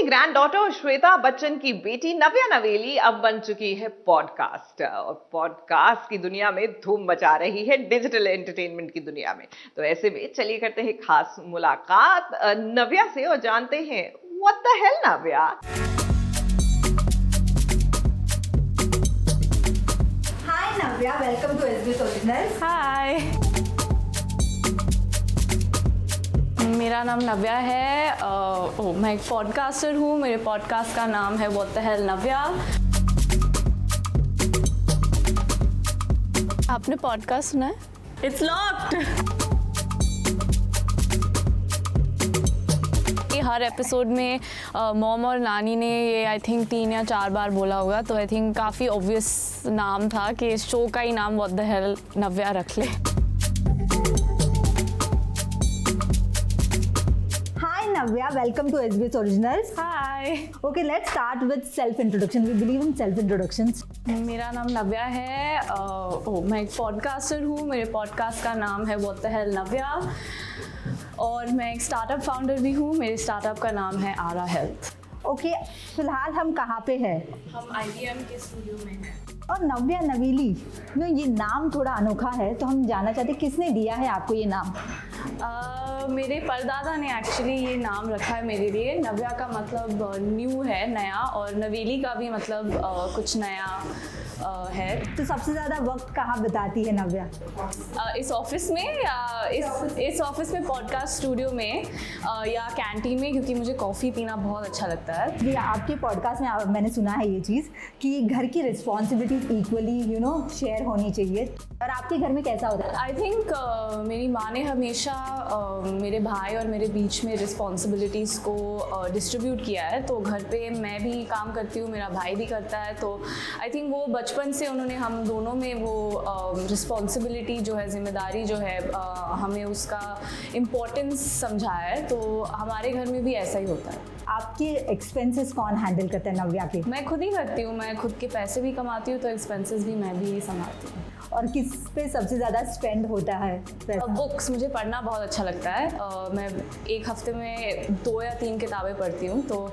Grand daughter Shweta Bachchan की बेटी नव्या नवेली अब बन चुकी है पॉडकास्टर और पॉडकास्ट की दुनिया में धूम मचा रही है, डिजिटल एंटरटेनमेंट की दुनिया में। तो ऐसे में चलिए करते हैं खास मुलाकात नव्या से और जानते हैं what the hell Navya. Hi Navya, welcome to SBS originals. Hi, मेरा नाम नव्या है। मैं एक पॉडकास्टर हूँ। मेरे पॉडकास्ट का नाम है व्हाट द हेल नव्या। आपने पॉडकास्ट सुना है? It's locked. हर एपिसोड में मॉम और नानी ने ये आई थिंक 3 या 4 बार बोला होगा, तो आई थिंक काफ़ी ऑब्वियस नाम था कि इस शो का ही नाम व्हाट द हेल नव्या रख ले। Navya, welcome to SBS Originals. Hi. Okay, let's start with self-introduction. We believe in self-introductions. मेरा नाम नव्या है। मैं एक पॉडकास्टर हूँ। मेरे पॉडकास्ट का नाम है व्हाट द हेल नव्या और मैं एक स्टार्टअप फाउंडर भी हूँ। मेरे स्टार्टअप का नाम है आरा हेल्थ। ओके, फिलहाल हम कहाँ पे हैं? हम IBM के स्टूडियो में हैं। और नव्या नवेली, ये नाम थोड़ा अनोखा है, तो हम जानना चाहते हैं किसने दिया है आपको ये नाम? मेरे परदादा ने एक्चुअली ये नाम रखा है मेरे लिए। नव्या का मतलब न्यू है, नया, और नवेली का भी मतलब कुछ नया है। तो सबसे ज़्यादा वक्त कहाँ बिताती है नव्या? इस ऑफिस में या इस ऑफिस में, पॉडकास्ट स्टूडियो में या कैंटीन में, क्योंकि मुझे कॉफ़ी पीना बहुत अच्छा लगता है। जी, आपके पॉडकास्ट में मैंने सुना है ये चीज़ कि घर की रिस्पॉन्सिबिलिटीज इक्वली शेयर होनी चाहिए, और आपके घर में कैसा होता है? आई थिंक मेरी माँ ने हमेशा मेरे भाई और मेरे बीच में रिस्पॉन्सिबिलिटीज़ को डिस्ट्रीब्यूट किया है। तो घर पे मैं भी काम करती हूँ, मेरा भाई भी करता है। तो आई थिंक वो बचपन से उन्होंने हम दोनों में वो रिस्पॉन्सिबिलिटी जो है, जिम्मेदारी जो है, हमें उसका इम्पोर्टेंस समझाया है। तो हमारे घर में भी ऐसा ही होता है। आपके एक्सपेंसेस कौन हैंडल करता है नव्या के? मैं खुद ही करती हूँ। मैं खुद के पैसे भी कमाती हूँ, तो एक्सपेंसेस भी मैं भी संभालती हूँ। और किस पे सबसे ज़्यादा स्पेंड होता है? बुक्स, मुझे पढ़ना बहुत अच्छा लगता है। मैं एक हफ्ते में 2 या 3 किताबें पढ़ती हूँ। तो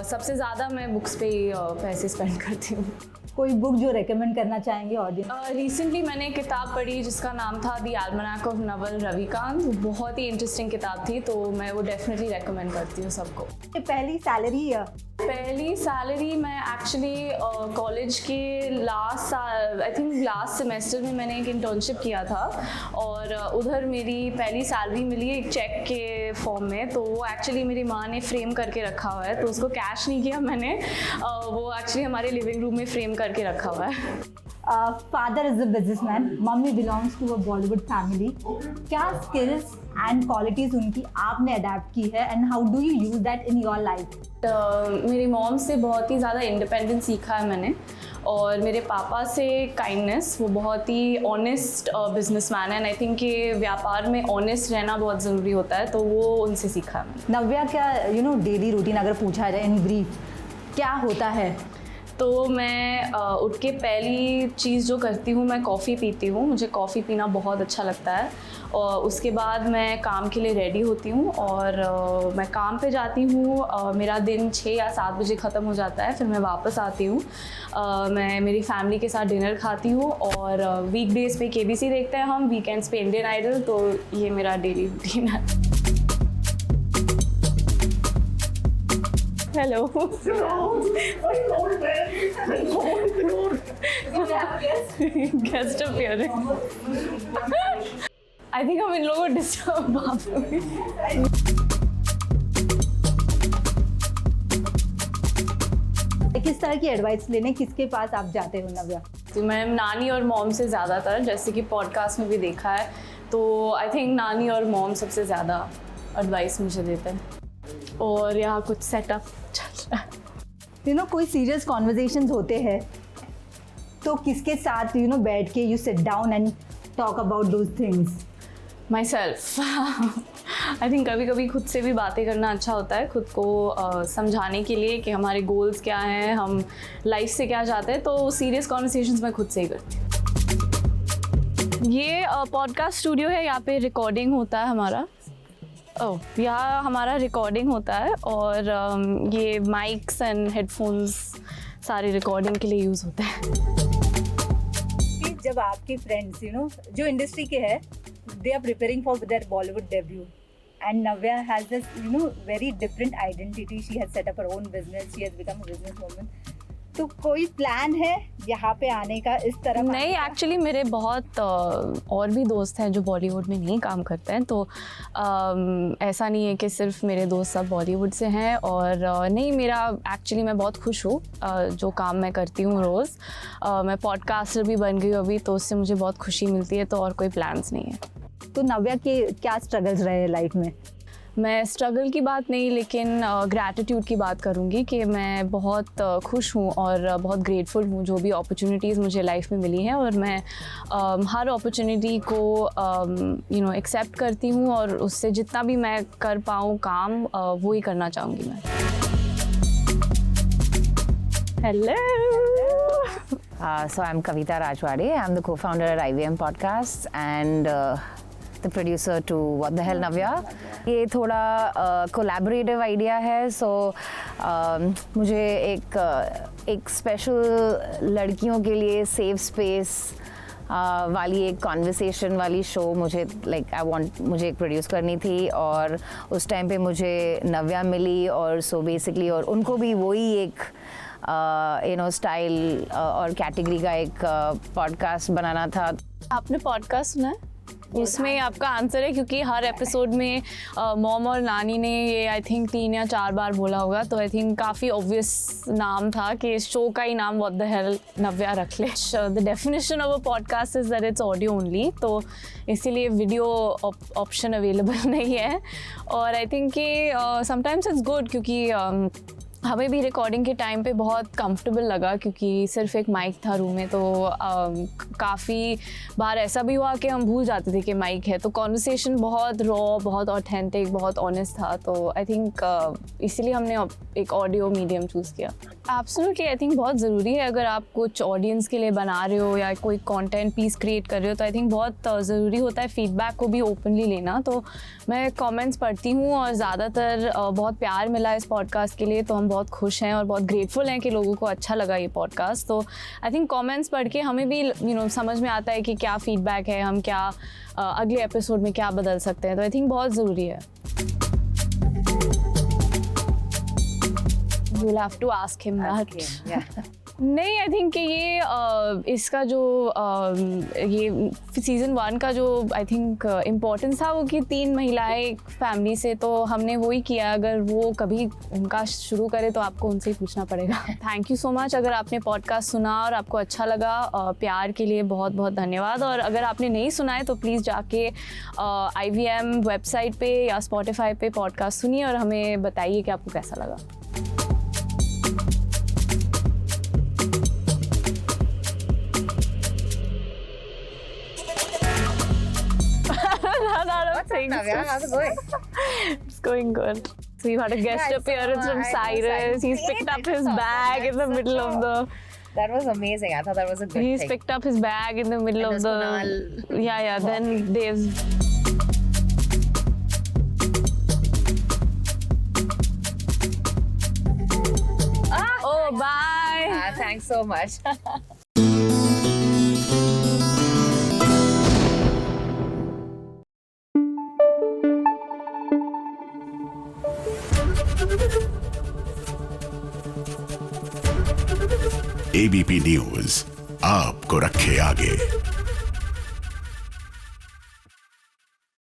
सबसे ज़्यादा मैं बुक्स पे ही पैसे स्पेंड करती हूँ। कोई बुक जो रेकमेंड करना चाहेंगे ऑडियंस? रिसेंटली मैंने एक किताब पढ़ी जिसका नाम था the almanac of Naval Ravikant. बहुत ही इंटरेस्टिंग किताब थी, तो मैं वो डेफिनेटली रेकमेंड करती हूँ सबको। पहली सैलरी मैं एक्चुअली कॉलेज के लास्ट सेमेस्टर में मैंने एक इंटर्नशिप किया था, और उधर मेरी पहली सैलरी मिली एक चेक के फॉर्म में। तो वो एक्चुअली मेरी माँ ने फ्रेम करके रखा हुआ है, तो उसको कैश नहीं किया मैंने। वो एक्चुअली हमारे लिविंग रूम में फ्रेम करके रखा हुआ है। Father is a businessman, mummy belongs to a Bollywood family. क्या स्किल्स एंड क्वालिटीज उनकी आपने अडेप्ट की है, and how do you use that in your life? मेरी मॉम से बहुत ही ज़्यादा इंडिपेंडेंस सीखा है मैंने, और मेरे पापा से काइंडनेस। वो बहुत ही ऑनेस्ट बिजनेसमैन है, एंड आई थिंक कि व्यापार में ऑनेस्ट रहना बहुत ज़रूरी होता है, तो वो उनसे सीखा है मैंने। नव्या, क्या डेली रूटीन अगर पूछा जाए इन ब्रीफ क्या होता है? तो मैं उठ के पहली चीज़ जो करती हूँ, मैं कॉफ़ी पीती हूँ। मुझे कॉफ़ी पीना बहुत अच्छा लगता है। और उसके बाद मैं काम के लिए रेडी होती हूँ और मैं काम पे जाती हूँ। मेरा दिन 6 या 7 बजे ख़त्म हो जाता है। फिर मैं वापस आती हूँ। मैं मेरी फैमिली के साथ डिनर खाती हूँ, और वीकडेज़ पे KBC देखते हैं हम, वीकेंड्स पे इंडियन आइडल। तो ये मेरा डेली रूटीन है। Hello. Guest appearing. I think हम इन लोगों को डिस्टर्ब किस तरह की एडवाइस लेने किसके पास आप जाते हो नव्या? तो मैं नानी और मॉम से ज़्यादातर, जैसे कि पॉडकास्ट में भी देखा है, तो आई थिंक नानी और मॉम सबसे ज़्यादा एडवाइस मुझे देते हैं। और यहाँ कुछ सेटअप चल रहा है। कोई सीरियस कॉन्वर्जेशंस होते हैं तो किसके साथ बैठ के you sit down and talk about those things? My self. I think कभी कभी खुद से भी बातें करना अच्छा होता है, खुद को समझाने के लिए कि हमारे गोल्स क्या हैं, हम लाइफ से क्या चाहते हैं। तो सीरियस कॉन्वर्सेशंस मैं खुद से ही करती हूँ। ये पॉडकास्ट स्टूडियो है, यहाँ पे रिकॉर्डिंग होता है हमारा। ओह, यहाँ हमारा रिकॉर्डिंग होता है और ये माइक्स एंड हेडफोन्स सारे रिकॉर्डिंग के लिए यूज़ होते हैं। कि जब आपकी फ्रेंड्स जो इंडस्ट्री के हैं, they are preparing for their Bollywood debut and Navya has this very different identity. She has set up her own business, she has become a businesswoman. तो कोई प्लान है यहाँ पे आने का, इस तरह? नहीं, एक्चुअली मेरे बहुत और भी दोस्त हैं जो बॉलीवुड में नहीं काम करते हैं, तो ऐसा नहीं है कि सिर्फ मेरे दोस्त सब बॉलीवुड से हैं। और नहीं, मेरा एक्चुअली मैं बहुत खुश हूँ जो काम मैं करती हूँ रोज़। मैं पॉडकास्टर भी बन गई हूँ अभी, तो उससे मुझे बहुत खुशी मिलती है, तो और कोई प्लान्स नहीं है। तो नव्या के क्या स्ट्रगल्स रहे लाइफ में? मैं स्ट्रगल की बात नहीं, लेकिन ग्रैटिट्यूड की बात करूँगी कि मैं बहुत खुश हूँ और बहुत ग्रेटफुल हूँ जो भी अपॉर्चुनिटीज़ मुझे लाइफ में मिली हैं, और मैं हर अपॉर्चुनिटी को एक्सेप्ट करती हूँ और उससे जितना भी मैं कर पाऊँ काम वो ही करना चाहूँगी मैं। Hello. So I'm Kavita Rajwade. I'm the co-founder at IVM Podcasts and the producer to What the Hell Navya. ये थोड़ा collaborative idea है, so मुझे एक स्पेशल लड़कियों के लिए सेफ स्पेस वाली एक कॉन्वर्सेशन वाली शो मुझे मुझे एक प्रोड्यूस करनी थी, और उस टाइम पे मुझे नव्या मिली, और सो बेसिकली और उनको भी वही एक स्टाइल और कैटेगरी का एक पॉडकास्ट बनाना था। आपने पॉडकास्ट सुना है? उसमें आपका आंसर है, क्योंकि हर एपिसोड में मॉम और नानी ने ये आई थिंक 3 या 4 बार बोला होगा, तो आई थिंक काफ़ी ऑब्वियस नाम था कि इस शो का ही नाम व्हाट द हेल नव्या रख ले। The definition of a podcast is that it's audio only, तो इसीलिए वीडियो ऑप्शन अवेलेबल नहीं है। और आई थिंक कि समटाइम्स इट्स गुड, क्योंकि हमें भी रिकॉर्डिंग के टाइम पे बहुत कंफर्टेबल लगा, क्योंकि सिर्फ एक माइक था रूम में, तो काफ़ी बार ऐसा भी हुआ कि हम भूल जाते थे कि माइक है, तो कॉन्वर्सेशन बहुत रॉ, बहुत ऑथेंटिक, बहुत ऑनेस्ट था। तो आई थिंक इसीलिए हमने एक ऑडियो मीडियम चूज़ किया। एब्सोल्युटली, आई थिंक बहुत ज़रूरी है, अगर आप कुछ ऑडियंस के लिए बना रहे हो या कोई कंटेंट पीस क्रिएट कर रहे हो, तो आई थिंक बहुत ज़रूरी होता है फीडबैक को भी ओपनली लेना। तो मैं कमेंट्स पढ़ती हूँ और ज़्यादातर बहुत प्यार मिला इस पॉडकास्ट के लिए, तो हम बहुत खुश हैं और बहुत ग्रेटफुल हैं कि लोगों को अच्छा लगा ये पॉडकास्ट। तो आई थिंक कमेंट्स पढ़ के हमें भी समझ में आता है कि क्या फीडबैक है, हम क्या अगले एपिसोड में क्या बदल सकते हैं, तो आई थिंक बहुत ज़रूरी है। You'll have to ask him that. नहीं, आई थिंक कि ये इसका जो ये सीज़न 1 का जो आई थिंक इम्पोर्टेंस था, वो कि 3 महिलाएं फैमिली से, तो हमने वही किया। अगर वो कभी उनका शुरू करे तो आपको उनसे ही पूछना पड़ेगा। Thank you so much. अगर आपने पॉडकास्ट सुना और आपको अच्छा लगा, प्यार के लिए बहुत बहुत धन्यवाद। और अगर आपने नहीं सुना है तो प्लीज़ जाके IVM वेबसाइट पे या स्पॉटिफाई पे पॉडकास्ट सुनिए और हमें बताइए कि आपको कैसा लगा। How's it going? It's going good. So we've had a guest appearance from Cyrus. He's picked up his bag in the middle of the... That was amazing. I thought that was a good thing. He's picked up his bag in the middle of the... Yeah. Then Dave's... Oh, bye. Thanks so much. ABP news आपको रखे आगे।